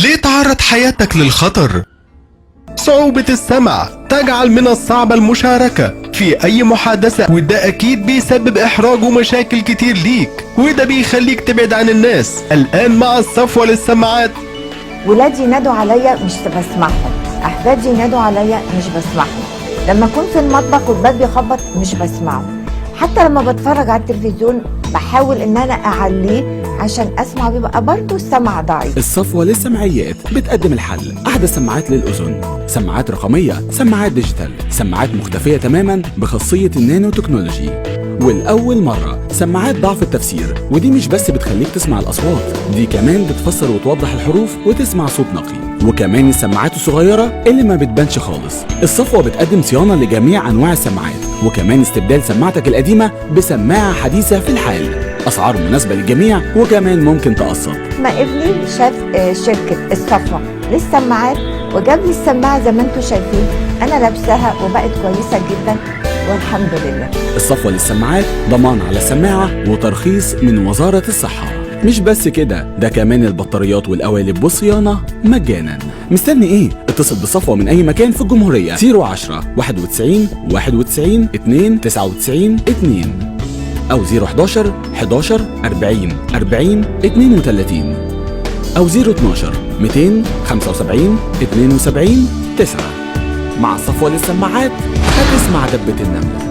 ليه تعرض حياتك للخطر؟ صعوبة السمع تجعل من الصعب المشاركة في أي محادثة، وده أكيد بيسبب إحراج ومشاكل كتير ليك، وده بيخليك تبعد عن الناس. الآن مع الصفوة للسماعات. ولادي ينادوا عليا مش بسمعهم، أحفادي ينادوا عليا مش بسمعهم، لما أكون في المطبخ والباب بيخبط مش بسمعه، حتى لما بتفرج على التلفزيون بحاول إن أنا أعليه عشان أسمع، بيبقى برضه السمع ضعيف. الصفوة للسمعيات بتقدم الحل: أحدث سماعات للأذن، سماعات رقمية، سماعات ديجيتال، سماعات مختفية تماما بخاصية النانو تكنولوجي. والأول مرة سماعات ضعف التفسير، ودي مش بس بتخليك تسمع الأصوات، دي كمان بتفسر وتوضح الحروف وتسمع صوت نقي. وكمان السماعات الصغيرة اللي ما بتبانش خالص. الصفوة بتقدم صيانة لجميع أنواع السماعات، وكمان استبدال سماعتك القديمة بسماعة حديثة في الحال. أسعار مناسبة للجميع، وكمان ممكن تقسط. ما ابني شاف شركة الصفوة للسماعات وجاب لي السماعة زي ما انتم شايفين، أنا لابساها وبقت كويسة جدا والحمد لله. الصفوة للسماعات ضمان على السماعة وترخيص من وزارة الصحة. مش بس كده، ده كمان البطاريات والقوالب والصيانة مجانا. مستني ايه؟ اتصل بصفوة من اي مكان في الجمهورية 010 91 91 2 99 2 او 011 11 40 40 32 او 012 275 72 9. مع صفوة للسماعات هتسمع دبة النملة.